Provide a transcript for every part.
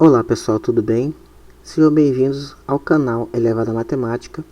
Olá pessoal, tudo bem? Sejam bem-vindos ao canal Elevada Matemática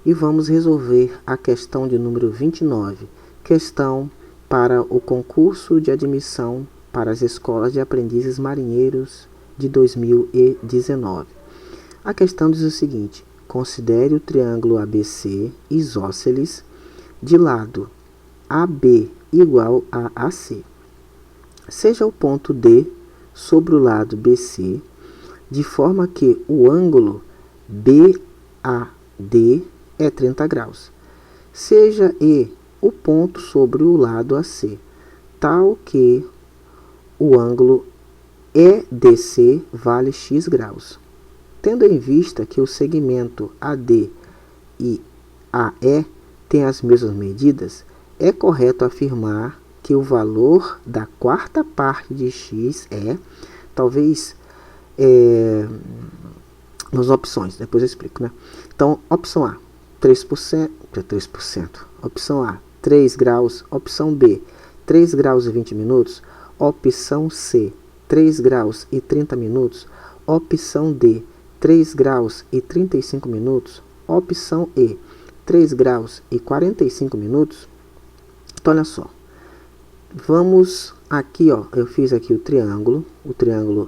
e vamos resolver a questão de número 29, questão para o concurso de admissão para as escolas de aprendizes marinheiros de 2019. A questão diz o seguinte: considere o triângulo ABC isósceles de lado AB igual a AC. Seja o ponto D sobre o lado BC, de forma que o ângulo BAD é 30 graus. Seja E o ponto sobre o lado AC, tal que o ângulo EDC vale x graus. Tendo em vista que o segmento AD e AE têm as mesmas medidas, é correto afirmar que o valor da quarta parte de x é, talvez, nas opções, depois eu explico, né? Então, opção A, 3%. Opção A, 3 graus. Opção B, 3 graus e 20 minutos. Opção C, 3 graus e 30 minutos. Opção D, 3 graus e 35 minutos. Opção E, 3 graus e 45 minutos. Então, olha só. Vamos aqui, ó, eu fiz aqui o triângulo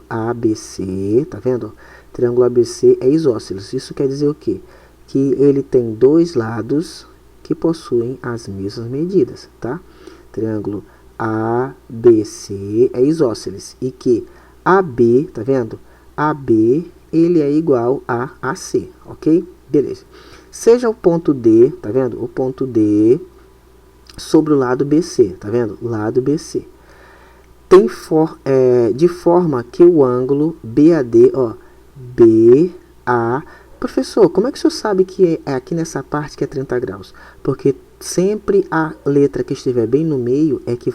ABC, tá vendo? O triângulo ABC é isósceles. Isso quer dizer o quê? Que ele tem dois lados que possuem as mesmas medidas, tá? Triângulo ABC é isósceles e que AB, tá vendo? AB, ele é igual a AC, ok? Beleza. Seja o ponto D, tá vendo? O ponto D sobre o lado BC, tá vendo? Lado BC. De forma que o ângulo BAD, ó, BA... Professor, como é que o senhor sabe que é aqui nessa parte que é 30 graus? Porque sempre a letra que estiver bem no meio é que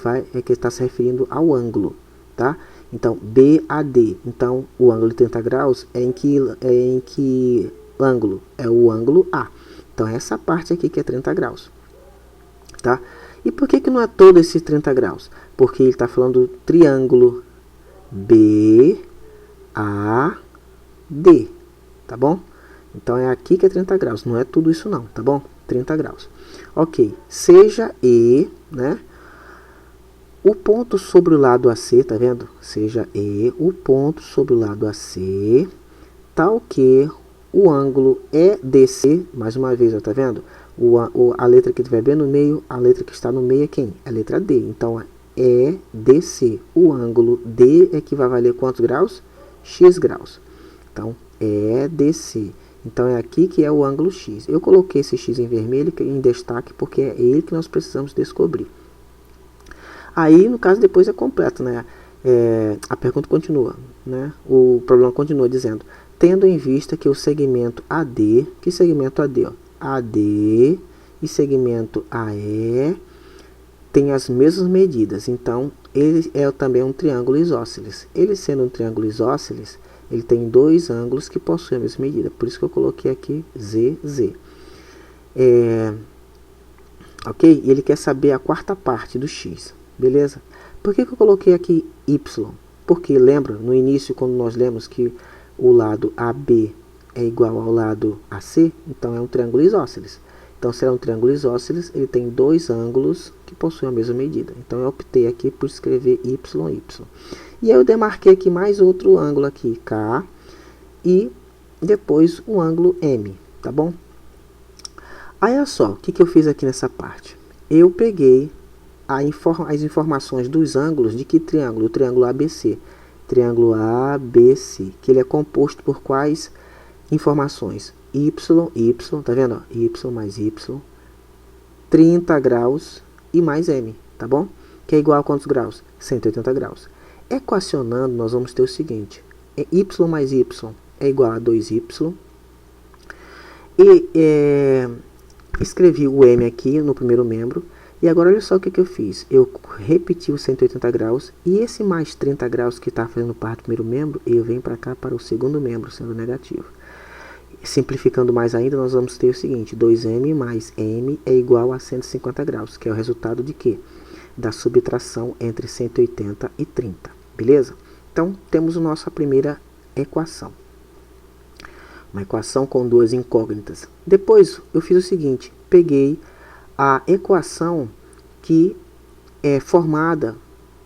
está se referindo ao ângulo, tá? Então, BAD. Então, o ângulo de 30 graus é em que ângulo? É o ângulo A. Então, essa parte aqui que é 30 graus. Tá? E por que não é todo esse 30 graus? Porque ele está falando do triângulo BAD, tá bom? Então é aqui que é 30 graus, não é tudo isso não, tá bom? 30 graus. Ok, seja E, né? O ponto sobre o lado AC, tá vendo? Seja E o ponto sobre o lado AC, tal que o ângulo EDC, mais uma vez, ó, tá vendo? A letra que estiver bem no meio, a letra que está no meio é quem? É a letra D. Então, é EDC. O ângulo D é que vai valer quantos graus? X graus. Então, EDC. Então, é aqui que é o ângulo X. Eu coloquei esse X em vermelho em destaque porque é ele que nós precisamos descobrir. Aí, no caso, depois é completo, né? A pergunta continua, né? O problema continua dizendo: tendo em vista que o segmento AD, que segmento AD, ó, AD e segmento AE tem as mesmas medidas, então ele é também um triângulo isósceles. Ele sendo um triângulo isósceles, ele tem dois ângulos que possuem a mesma medida, por isso que eu coloquei aqui ZZ. Ok? E ele quer saber a quarta parte do x, beleza? Por que eu coloquei aqui y? Porque lembra, no início, quando nós lemos que o lado AB é igual ao lado AC, então é um triângulo isósceles. Então, se é um triângulo isósceles, ele tem dois ângulos que possuem a mesma medida. Então, eu optei aqui por escrever y. E aí eu demarquei aqui mais outro ângulo aqui, K, e depois o ângulo M, tá bom? Aí, olha só, o que eu fiz aqui nessa parte? Eu peguei as informações dos ângulos de que triângulo? O triângulo ABC. Triângulo ABC, que ele é composto por quais informações? Y, tá vendo? Ó? Y mais Y, 30 graus e mais M, tá bom? Que é igual a quantos graus? 180 graus. Equacionando, nós vamos ter o seguinte: Y mais Y é igual a 2Y. E escrevi o M aqui no primeiro membro. E agora olha só o que eu fiz. Eu repeti os 180 graus e esse mais 30 graus que está fazendo parte do primeiro membro, eu venho para cá para o segundo membro, sendo negativo. Simplificando mais ainda, nós vamos ter o seguinte: 2M mais M é igual a 150 graus, que é o resultado de quê? Da subtração entre 180 e 30, beleza? Então, temos a nossa primeira equação. Uma equação com duas incógnitas. Depois eu fiz o seguinte, peguei a equação que é formada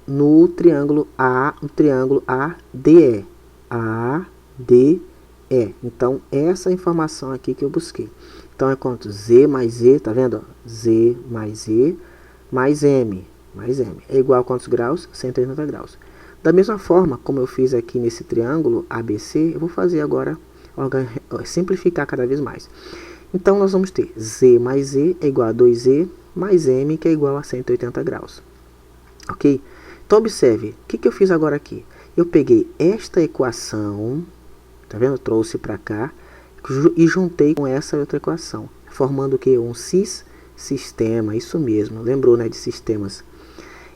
no triângulo ADE. ADE. Então, essa informação aqui que eu busquei. Então, é quanto? Z mais E, tá vendo? Z mais E mais M. Mais M. É igual a quantos graus? 180 graus. Da mesma forma, como eu fiz aqui nesse triângulo ABC, eu vou fazer agora, simplificar cada vez mais. Então, nós vamos ter Z mais E é igual a 2E mais M, que é igual a 180 graus. Ok? Então, observe, o que eu fiz agora aqui? Eu peguei esta equação, tá vendo? Trouxe para cá e juntei com essa outra equação, formando o que? Um sistema, isso mesmo, lembrou, né, de sistemas.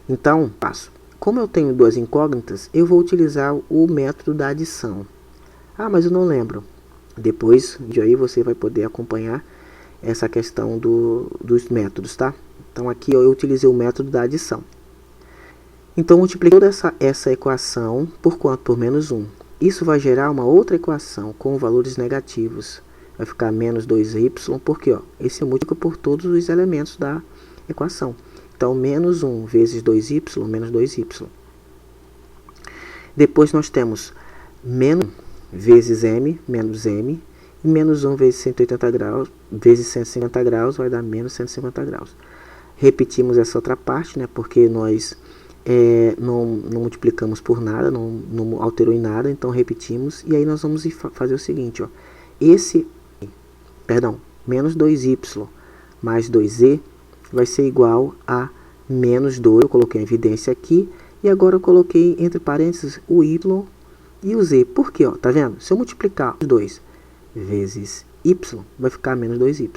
Então, passo. Como eu tenho duas incógnitas, eu vou utilizar o método da adição. Ah, mas eu não lembro. Depois de aí você vai poder acompanhar essa questão dos métodos, tá? Então aqui eu utilizei o método da adição. Então multipliquei toda essa equação por quanto? Por menos 1. Isso vai gerar uma outra equação com valores negativos. Vai ficar menos 2y, porque ó, esse múltiplo por todos os elementos da equação. Então menos 1 vezes 2y, menos 2y. Depois nós temos menos vezes m, menos m, e menos 1 vezes 180 graus, vezes 150 graus, vai dar menos 150 graus. Repetimos essa outra parte, né, porque nós não multiplicamos por nada, não alterou em nada, então repetimos, e aí nós vamos fazer o seguinte, ó, menos 2y mais 2e vai ser igual a menos 2, eu coloquei a evidência aqui, e agora eu coloquei entre parênteses o y e o z. Por quê? Ó, tá vendo? Se eu multiplicar os 2 vezes y, vai ficar menos 2y.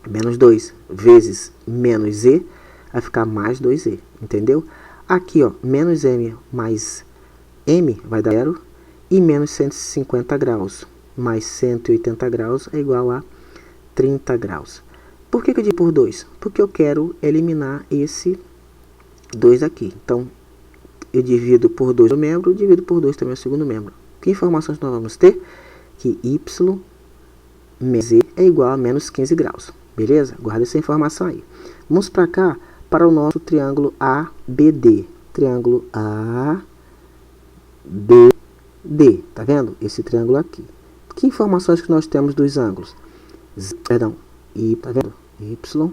Menos 2 vezes menos z, vai ficar mais 2z. Entendeu? Aqui, ó, menos m mais m vai dar 0. E menos 150 graus mais 180 graus é igual a 30 graus. Por que eu divido por 2? Porque eu quero eliminar esse 2 aqui. Então, eu divido por 2 o membro, divido por 2 também o segundo membro. Que informações nós vamos ter? Que y menos z é igual a menos 15 graus. Beleza? Guarda essa informação aí. Vamos para cá, para o nosso triângulo ABD. Triângulo ABD. Tá vendo? Esse triângulo aqui. Que informações que nós temos dos ângulos? Y, tá vendo? Y,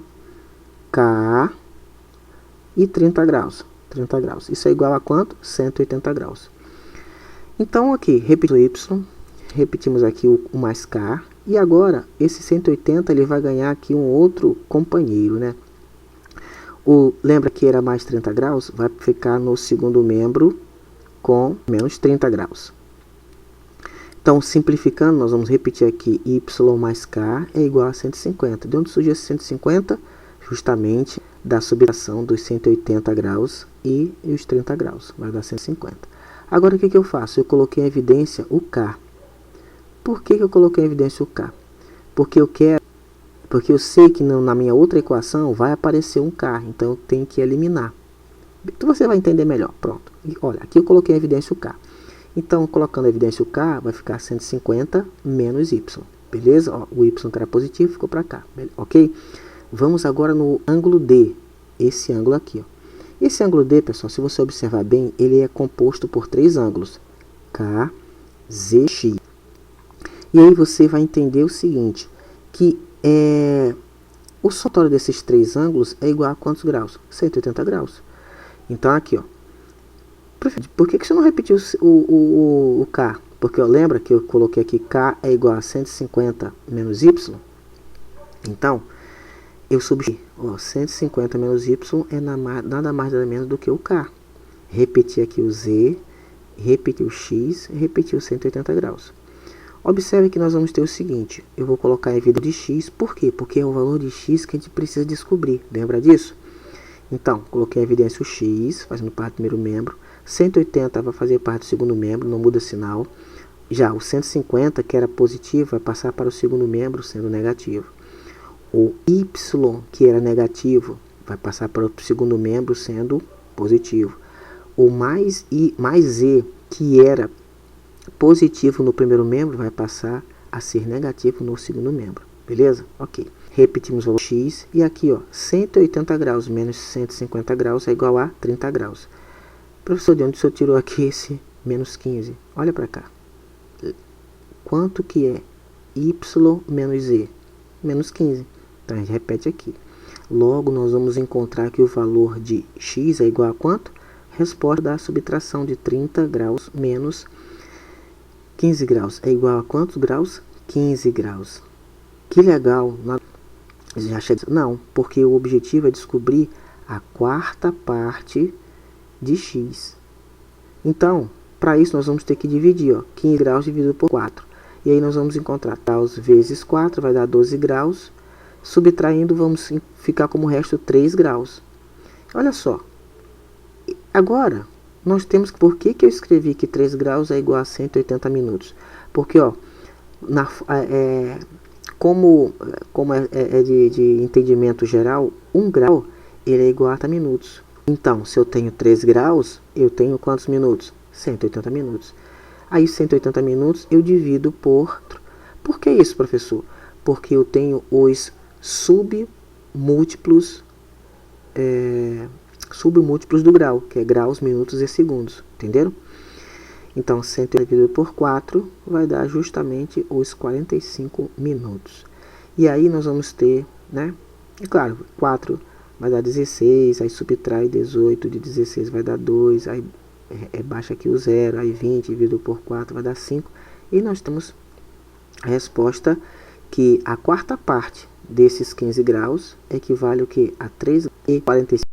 K e 30 graus. 30 graus. Isso é igual a quanto? 180 graus. Então, aqui, repetindo y, repetimos aqui o mais k, e agora, esse 180, ele vai ganhar aqui um outro companheiro, né? Lembra que era mais 30 graus? Vai ficar no segundo membro com menos 30 graus. Então, simplificando, nós vamos repetir aqui, y mais k é igual a 150. De onde surgiu esse 150? Justamente da subtração dos 180 graus e os 30 graus. Vai dar 150. Agora, o que eu faço? Eu coloquei em evidência o k. Por que eu coloquei em evidência o k? Porque eu sei que na minha outra equação vai aparecer um k. Então, eu tenho que eliminar. Então, você vai entender melhor. Pronto. E, olha, aqui eu coloquei em evidência o k. Então, colocando em evidência o k, vai ficar 150 menos y. Beleza? Ó, o y que era positivo ficou para cá. Ok? Vamos agora no ângulo D. Esse ângulo aqui. Ó. Esse ângulo D, pessoal, se você observar bem, ele é composto por três ângulos. K, Z, X. E aí você vai entender o seguinte, que o somatório desses três ângulos é igual a quantos graus? 180 graus. Então, aqui, ó. Por que você não repetiu o K? Porque lembra que eu coloquei aqui K é igual a 150 menos Y? Então, eu substituí. 150 menos Y é nada mais nada menos do que o K. Repetir aqui o Z, repetir o X, repetir os 180 graus. Observe que nós vamos ter o seguinte, eu vou colocar em evidência de X, por quê? Porque é o valor de X que a gente precisa descobrir, lembra disso? Então, coloquei em evidência o X, fazendo parte do primeiro membro, 180 vai fazer parte do segundo membro, não muda sinal. Já o 150, que era positivo, vai passar para o segundo membro, sendo negativo. O Y, que era negativo, vai passar para o segundo membro, sendo positivo. O mais Z, que era positivo no primeiro membro vai passar a ser negativo no segundo membro. Beleza? Ok. Repetimos o valor x. E aqui, ó, 180 graus menos 150 graus é igual a 30 graus. Professor, de onde o senhor tirou aqui esse menos 15? Olha para cá. Quanto que é y menos z? Menos 15. Então, a gente repete aqui. Logo, nós vamos encontrar que o valor de x é igual a quanto? Resposta da subtração de 30 graus menos 15 graus. É igual a quantos graus? 15 graus. Que legal. Já chega... Não, porque o objetivo é descobrir a quarta parte de x. Então, para isso nós vamos ter que dividir, ó, 15 graus dividido por 4. E aí nós vamos encontrar graus vezes 4, vai dar 12 graus. Subtraindo, vamos ficar como resto 3 graus. Olha só. Agora, nós temos... Por que eu escrevi que 3 graus é igual a 180 minutos? Porque, ó, como é de entendimento geral, 1 grau ele é igual a 30 minutos. Então, se eu tenho 3 graus, eu tenho quantos minutos? 180 minutos. Aí, 180 minutos eu divido por... Por que isso, professor? Porque eu tenho os submúltiplos do grau, que é graus, minutos e segundos. Entenderam? Então, 180 dividido por 4 vai dar justamente os 45 minutos. E aí nós vamos ter, né? E claro, 4 vai dar 16, aí subtrai 18 de 16 vai dar 2, aí baixa aqui o 0, aí 20 dividido por 4 vai dar 5. E nós temos a resposta que a quarta parte desses 15 graus equivale o que? A 3 e 45